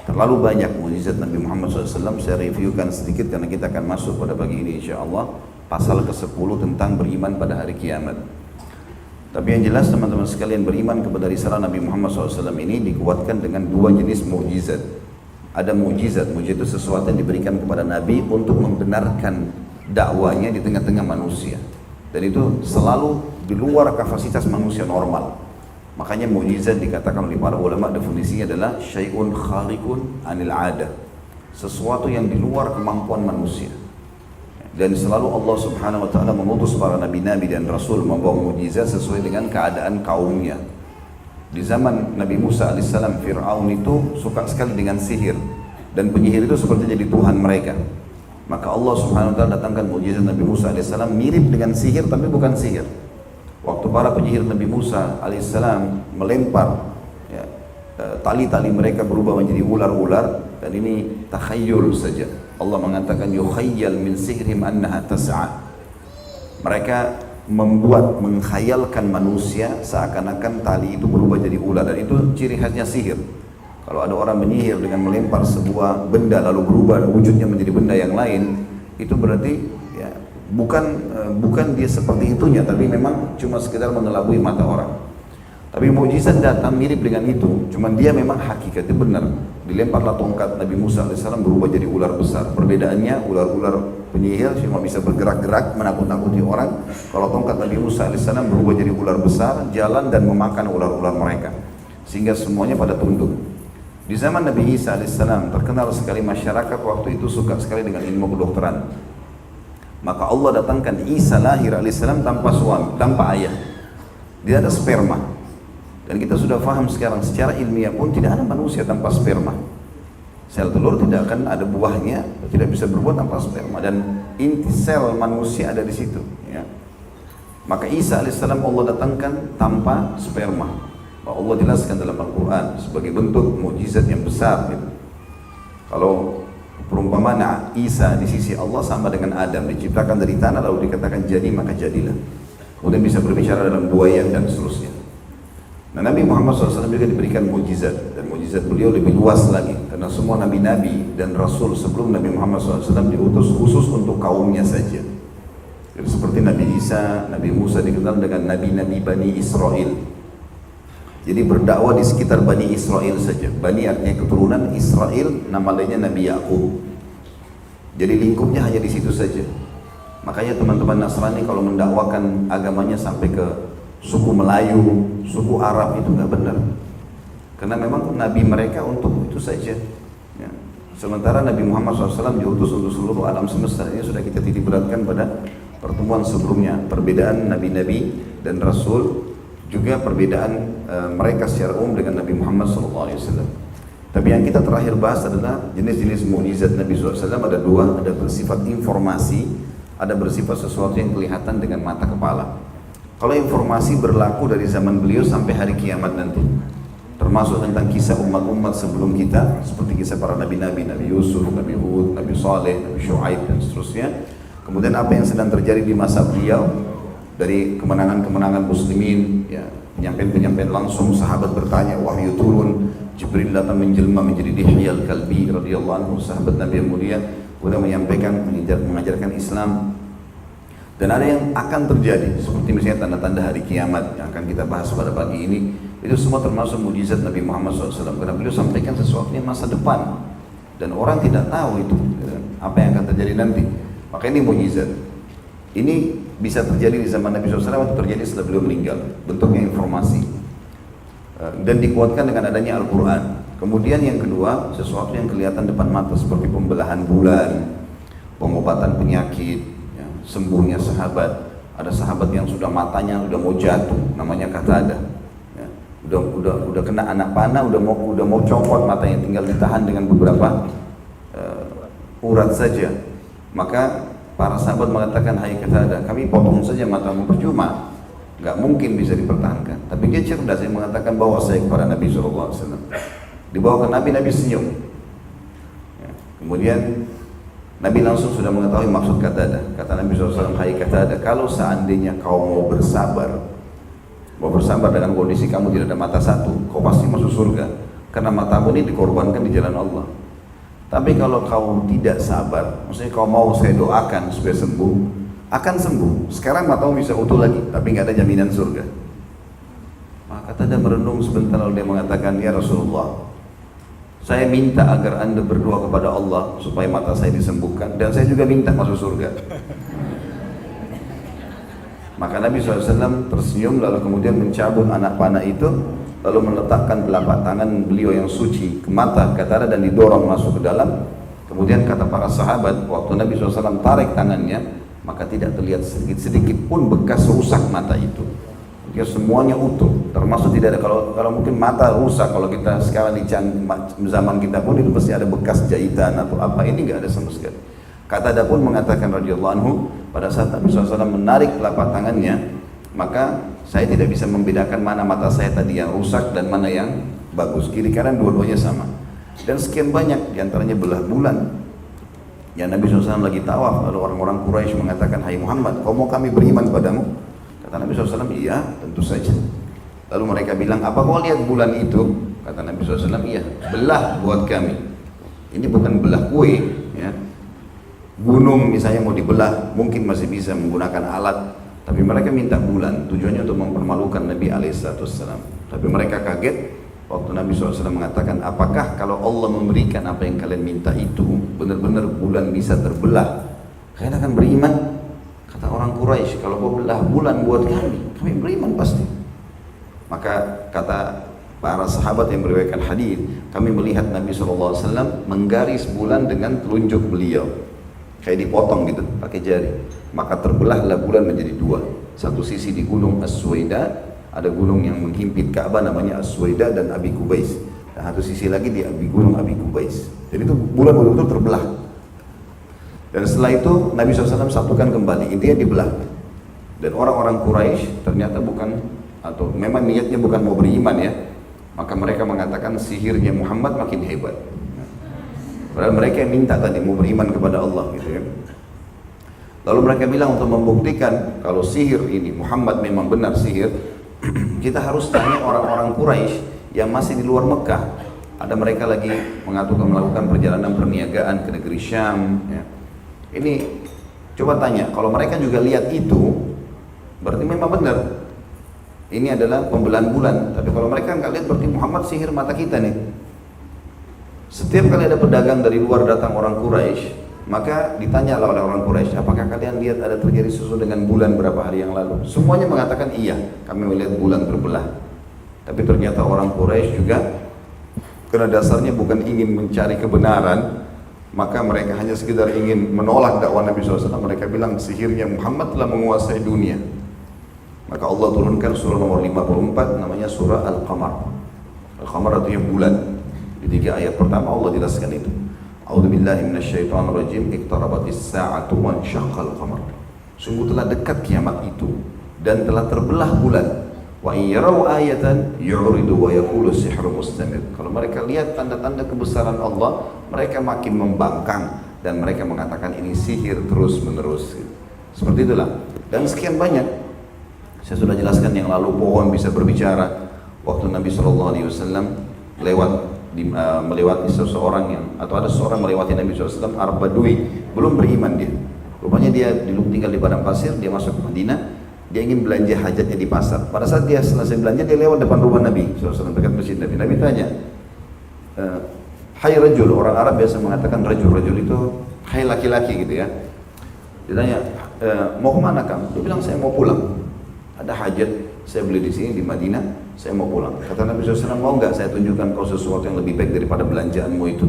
Terlalu banyak mukjizat Nabi Muhammad SAW. Saya reviewkan sedikit karena kita akan masuk pada pagi ini insya Allah pasal ke-10 tentang beriman pada hari kiamat. Tapi yang jelas teman-teman sekalian, beriman kepada risalah Nabi Muhammad SAW ini dikuatkan dengan dua jenis mukjizat. Ada mukjizat itu sesuatu yang diberikan kepada Nabi untuk membenarkan dakwanya di tengah-tengah manusia. Dan itu selalu di luar kapasitas manusia normal. Makanya mukjizat dikatakan oleh para ulama definisinya adalah syai'un khariqun anil ada, sesuatu yang di luar kemampuan manusia. Dan selalu Allah Subhanahu wa taala mengutus para nabi-nabi dan rasul membawa mukjizat sesuai dengan keadaan kaumnya. Di zaman Nabi Musa alaihissalam, Fir'aun itu suka sekali dengan sihir, dan penyihir itu seperti jadi Tuhan mereka. Maka Allah Subhanahu wa taala datangkan mukjizat Nabi Musa alaihissalam mirip dengan sihir tapi bukan sihir. Waktu para penyihir Nabi Musa alaihissalam melempar tali-tali mereka berubah menjadi ular-ular, dan ini takhayyul saja. Allah mengatakan yukhayyal min sihrihim annaha tas'a. Mereka mengkhayalkan manusia seakan-akan tali itu berubah jadi ular, dan itu ciri khasnya sihir. Kalau ada orang menyihir dengan melempar sebuah benda lalu berubah wujudnya menjadi benda yang lain, itu berarti bukan dia seperti itunya, tapi memang cuma sekedar mengelabui mata orang. Tapi mukjizat datang mirip dengan itu, cuman dia memang hakikatnya benar. Dilemparlah tongkat Nabi Musa alaihissalam berubah jadi ular besar. Perbedaannya ular-ular penyihir cuma bisa bergerak-gerak menakut-nakuti orang. Kalau tongkat Nabi Musa alaihissalam berubah jadi ular besar, jalan dan memakan ular-ular mereka, sehingga semuanya pada tunduk. Di zaman Nabi Isa alaihissalam terkenal sekali masyarakat waktu itu suka sekali dengan ilmu kedokteran. Maka Allah datangkan Isa lahir alaihissalam tanpa suami, tanpa ayah. Dia ada sperma. Dan kita sudah paham sekarang secara ilmiah pun tidak ada manusia tanpa sperma. Sel telur tidak akan ada buahnya, tidak bisa berbuat tanpa sperma. Dan inti sel manusia ada di situ. Ya. Maka Isa alaihissalam Allah datangkan tanpa sperma. Allah jelaskan dalam Al-Quran sebagai bentuk mukjizat yang besar. Gitu. Kalau perumpamaan Isa di sisi Allah sama dengan Adam, diciptakan dari tanah lalu dikatakan jadi maka jadilah. Kemudian bisa berbicara dalam buaya dan seterusnya. Nah, Nabi Muhammad SAW juga diberikan mukjizat, dan mukjizat beliau lebih luas lagi karena semua nabi-nabi dan rasul sebelum Nabi Muhammad SAW diutus khusus untuk kaumnya saja. Jadi seperti Nabi Isa, Nabi Musa dikenal dengan nabi-nabi Bani Israel. Jadi berdakwah di sekitar Bani Israel saja. Bani artinya keturunan, Israel nama lainnya Nabi Yakub. Jadi lingkupnya hanya di situ saja. Makanya teman-teman Nasrani kalau mendakwakan agamanya sampai ke suku Melayu, suku Arab itu nggak benar. Karena memang Nabi mereka untuk itu saja. Ya. Sementara Nabi Muhammad SAW diutus untuk seluruh alam semesta. Ini sudah kita titik beratkan pada pertemuan sebelumnya. Perbedaan Nabi-Nabi dan Rasul, juga perbedaan mereka secara umum dengan Nabi Muhammad SAW. Tapi yang kita terakhir bahas adalah jenis-jenis mukjizat Nabi SAW. Ada dua, ada bersifat informasi, ada bersifat sesuatu yang kelihatan dengan mata kepala. Kalau informasi berlaku dari zaman beliau sampai hari kiamat nanti, termasuk tentang kisah umat-umat sebelum kita, seperti kisah para nabi-nabi, Nabi Yusuf, Nabi Hud, Nabi Saleh, Nabi Shu'aib dan seterusnya. Kemudian apa yang sedang terjadi di masa beliau, dari kemenangan-kemenangan muslimin, ya, penyampaian-penyampaian langsung, sahabat bertanya, wahyu turun, Jibril datang menjelma menjadi Dihya al-Kalbi radhiyallahu anhu, sahabat Nabi yang mulia, kemudian menyampaikan, mengajarkan Islam. Dan ada yang akan terjadi, seperti misalnya tanda-tanda hari kiamat yang akan kita bahas pada pagi ini. Itu semua termasuk mukjizat Nabi Muhammad SAW, karena beliau sampaikan sesuatu yang masa depan dan orang tidak tahu itu apa yang akan terjadi nanti. Maka ini mukjizat. Ini bisa terjadi di zaman Nabi SAW atau terjadi setelah beliau meninggal, bentuknya informasi, dan dikuatkan dengan adanya Al-Quran. Kemudian yang kedua, sesuatu yang kelihatan depan mata seperti pembelahan bulan, pengobatan penyakit, ya, sembuhnya sahabat. Ada sahabat yang sudah matanya sudah mau jatuh, namanya Qatadah, ya, udah kena anak panah, udah mau copot matanya, tinggal ditahan dengan beberapa urat saja. Maka para sahabat mengatakan, hai Qatadah, kami potong saja matamu, percuma, nggak mungkin bisa dipertahankan. Tapi dia cerdas, yang mengatakan bawa saya kepada Nabi SAW. Dibawa ke Nabi, Nabi senyum. Ya. Kemudian Nabi langsung sudah mengetahui maksud Qatadah. Kata Nabi SAW, hai Qatadah, kalau seandainya kau mau bersabar dengan kondisi kamu tidak ada mata satu, kau pasti masuk surga. Karena matamu ini dikorbankan di jalan Allah. Tapi kalau kau tidak sabar, maksudnya kau mau saya doakan supaya sembuh, akan sembuh. Sekarang matamu bisa utuh lagi, tapi nggak ada jaminan surga. Maka kata dia merenung sebentar lalu dia mengatakan, ya Rasulullah, saya minta agar anda berdoa kepada Allah supaya mata saya disembuhkan, dan saya juga minta masuk surga. Maka Nabi SAW tersenyum lalu kemudian mencabut anak panah itu, lalu meletakkan telapak tangan beliau yang suci ke mata Qatadah dan didorong masuk ke dalam. Kemudian kata para sahabat, waktu Nabi SAW tarik tangannya, maka tidak terlihat sedikit pun bekas rusak mata itu. Dia semuanya utuh, termasuk tidak ada, kalau mungkin mata rusak, kalau kita sekarang di zaman kita pun itu pasti ada bekas jahitan atau apa, ini nggak ada sama sekali. Qatadah pun mengatakan radhiyallahu anhu, pada saat Nabi SAW menarik telapak tangannya, maka saya tidak bisa membedakan mana mata saya tadi yang rusak dan mana yang bagus, kiri kanan dua-duanya sama. Dan sekian banyak, diantaranya belah bulan yang Nabi SAW lagi tawaf, lalu orang-orang Quraisy mengatakan, hai Muhammad, kau mau kami beriman padamu? Kata Nabi SAW, iya tentu saja. Lalu mereka bilang, apa kau lihat bulan itu? Kata Nabi SAW, iya, belah buat kami. Ini bukan belah kue, ya. Gunung misalnya mau dibelah, mungkin masih bisa menggunakan alat, tapi mereka minta bulan, tujuannya untuk mempermalukan Nabi SAW. Tapi mereka kaget waktu Nabi SAW mengatakan, apakah kalau Allah memberikan apa yang kalian minta itu, benar-benar bulan bisa terbelah, kalian akan beriman? Kata orang Quraisy, kalau kau belah bulan buat kami beriman pasti. Maka kata para sahabat yang meriwayatkan hadis, kami melihat Nabi SAW menggaris bulan dengan telunjuk beliau, kayak dipotong gitu pakai jari, maka terbelahlah bulan menjadi dua. Satu sisi di gunung As-Suwaida, ada gunung yang menghimpit Ka'bah namanya As-Suwaida dan Abi Qubais, dan satu sisi lagi di gunung Abi Qubais. Jadi itu bulan betul-betul terbelah. Dan setelah itu Nabi SAW satukan kembali, intinya dibelah. Dan orang-orang Quraisy ternyata bukan, atau memang niatnya bukan mau beriman ya, maka mereka mengatakan sihirnya Muhammad makin hebat. Padahal mereka yang minta tadi mau beriman kepada Allah gitu ya. Lalu mereka bilang untuk membuktikan kalau sihir ini Muhammad memang benar sihir, kita harus tanya orang-orang Quraisy yang masih di luar Mekah. Ada mereka lagi melakukan perjalanan perniagaan ke negeri Syam ya. Ini coba tanya, kalau mereka juga lihat itu, berarti memang benar ini adalah pembelahan bulan. Tapi kalau mereka nggak lihat, berarti Muhammad sihir mata kita nih. Setiap kali ada pedagang dari luar datang orang Quraisy, maka ditanyalah oleh orang Quraisy, apakah kalian lihat ada terjadi sesuatu dengan bulan berapa hari yang lalu? Semuanya mengatakan iya, kami melihat bulan terbelah. Tapi ternyata orang Quraisy juga, karena dasarnya bukan ingin mencari kebenaran, maka mereka hanya sekedar ingin menolak dakwah Nabi SAW. Mereka bilang sihirnya Muhammad telah menguasai dunia. Maka Allah turunkan surah nomor 54, namanya surah Al-Qamar. Al-Qamar artinya bulan. Di 3 ayat pertama Allah jelaskan itu. A'udzubillahi minasyaitonirrajim, iqtarabatis sa'atu wa insyaqqal qamar. Sungguh telah dekat kiamat itu dan telah terbelah bulan. Wa in yarau ayatan yu'ridu wa yaqulu sihrun mustamir. Kalau mereka lihat tanda-tanda kebesaran Allah, mereka makin membangkang dan mereka mengatakan ini sihir terus-menerus. Seperti itulah. Dan sekian banyak. Saya sudah jelaskan yang lalu, pohon bisa berbicara. Waktu Nabi SAW melewati seseorang yang, atau ada seseorang melewati Nabi SAW, Arab Badui, belum beriman dia. Rupanya dia dulu tinggal di padang pasir, dia masuk ke Madinah, dia ingin belanja hajatnya di pasar. Pada saat dia selesai belanja, dia lewat depan rumah Nabi SAW, dekat masjid Nabi. Nabi tanya, hai rajul, orang Arab biasa mengatakan rajul itu hai laki-laki gitu ya. Dia tanya, mau kemana kamu? Dia bilang, saya mau pulang. Ada hajat, saya beli di sini di Madinah, saya mau pulang. Kata Nabi SAW, mau nggak saya tunjukkan kau sesuatu yang lebih baik daripada belanjaanmu itu?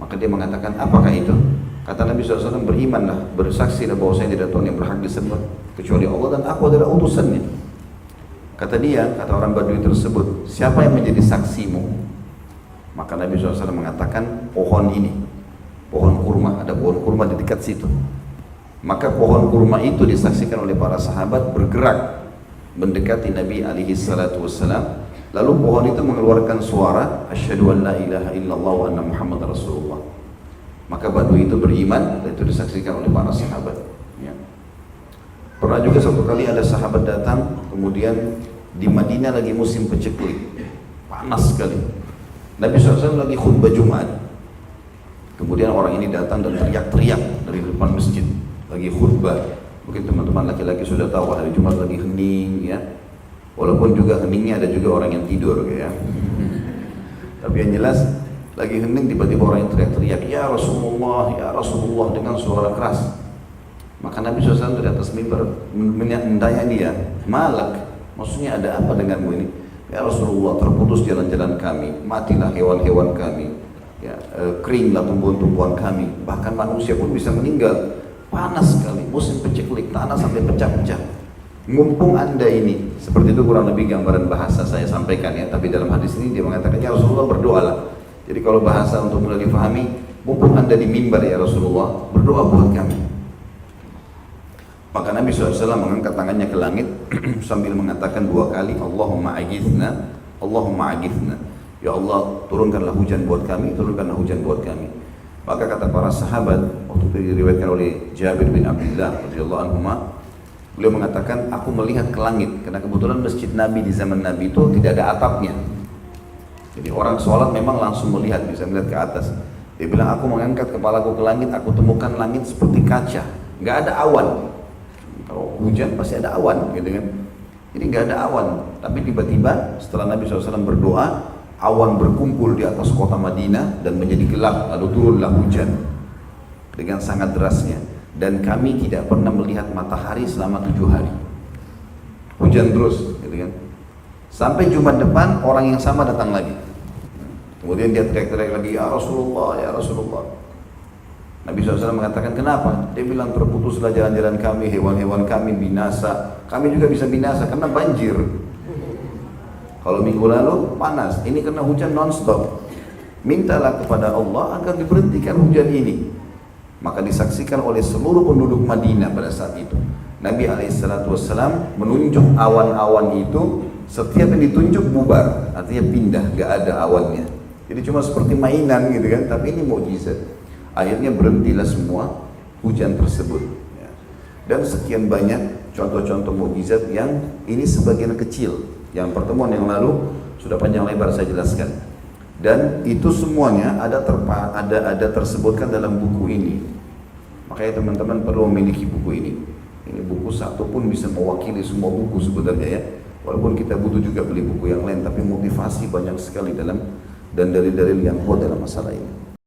Maka dia mengatakan, apakah itu? Kata Nabi SAW, berimanlah, bersaksilah bahwa saya tidak Tuhan yang berhak disembah kecuali Allah dan aku adalah utusannya. Kata dia, kata orang Badui tersebut, siapa yang menjadi saksimu? Maka Nabi SAW mengatakan, pohon ini, pohon kurma, ada pohon kurma di dekat situ. Maka pohon kurma itu disaksikan oleh para sahabat bergerak mendekati Nabi alaihi salatu wassalam. Lalu pohon itu mengeluarkan suara asyhadu an la ilaha illallah wa anna muhammad rasulullah. Maka Badui itu beriman dan itu disaksikan oleh para sahabat ya. Pernah juga satu kali ada sahabat datang, kemudian di Madinah lagi musim paceklik, panas sekali. Nabi SAW lagi khutbah Jumat. Kemudian orang ini datang dan teriak-teriak dari depan masjid. Lagi khutbah. Mungkin teman-teman laki-laki sudah tahu hari Jumat lagi hening ya. Walaupun juga heningnya ada juga orang yang tidur ya. Tapi yang jelas lagi hening tiba-tiba orang yang teriak-teriak, ya Rasulullah dengan suara keras. Maka Nabi SAW dari atas mimbar mendaya dia, malak, maksudnya ada apa denganmu ini? Ya Rasulullah, terputus jalan-jalan kami, matilah hewan-hewan kami, ya, keringlah tumbuhan-tumbuhan kami, bahkan manusia pun bisa meninggal. Panas sekali, musim peceklik, tanah sampai pecah-pecah. Mumpung anda ini, seperti itu kurang lebih gambaran bahasa saya sampaikan ya. Tapi dalam hadis ini dia mengatakan, ya Rasulullah berdoalah. Jadi kalau bahasa untuk mudah difahami, mumpung anda di mimbar ya Rasulullah, berdoa buat kami. Maka Nabi SAW mengangkat tangannya ke langit sambil mengatakan 2 kali, Allahumma agithna, Allahumma agithna. Ya Allah, turunkanlah hujan buat kami, turunkanlah hujan buat kami. Maka kata para sahabat, waktu itu diriwayatkan oleh Jabir bin Abdullah radhiyallahu anhu, beliau mengatakan, aku melihat ke langit, karena kebetulan masjid Nabi di zaman Nabi itu tidak ada atapnya. Jadi orang sholat memang langsung melihat, bisa melihat ke atas. Dia bilang, aku mengangkat kepalaku ke langit, aku temukan langit seperti kaca, nggak ada awan. Kalau hujan pasti ada awan, gitu kan? Jadi nggak ada awan. Tapi tiba-tiba setelah Nabi SAW berdoa, awan berkumpul di atas kota Madinah dan menjadi gelap, lalu turunlah hujan dengan sangat derasnya. Dan kami tidak pernah melihat matahari selama 7 hari. Hujan terus, gitu kan? Sampai Jumat depan orang yang sama datang lagi. Kemudian dia teriak-teriak lagi, ya Rasulullah, ya Rasulullah. Nabi SAW mengatakan, kenapa? Dia bilang, terputuslah jalan-jalan kami, hewan-hewan kami binasa. Kami juga bisa binasa karena banjir. Kalau minggu lalu panas, ini karena hujan non-stop. Mintalah kepada Allah agar diberhentikan hujan ini. Maka disaksikan oleh seluruh penduduk Madinah pada saat itu. Nabi SAW menunjuk awan-awan itu, setiap yang ditunjuk bubar, artinya pindah, gak ada awannya. Jadi cuma seperti mainan gitu kan, tapi ini mukjizat. Akhirnya berhentilah semua hujan tersebut. Dan sekian banyak contoh-contoh mukjizat yang ini sebagian kecil. Yang pertemuan yang lalu sudah panjang lebar saya jelaskan. Dan itu semuanya ada tersebutkan dalam buku ini. Makanya teman-teman perlu memiliki buku ini. Ini buku satu pun bisa mewakili semua buku sebenarnya ya. Walaupun kita butuh juga beli buku yang lain, tapi motivasi banyak sekali dalam dan dalil-dalil yang kuat dalam masalah ini.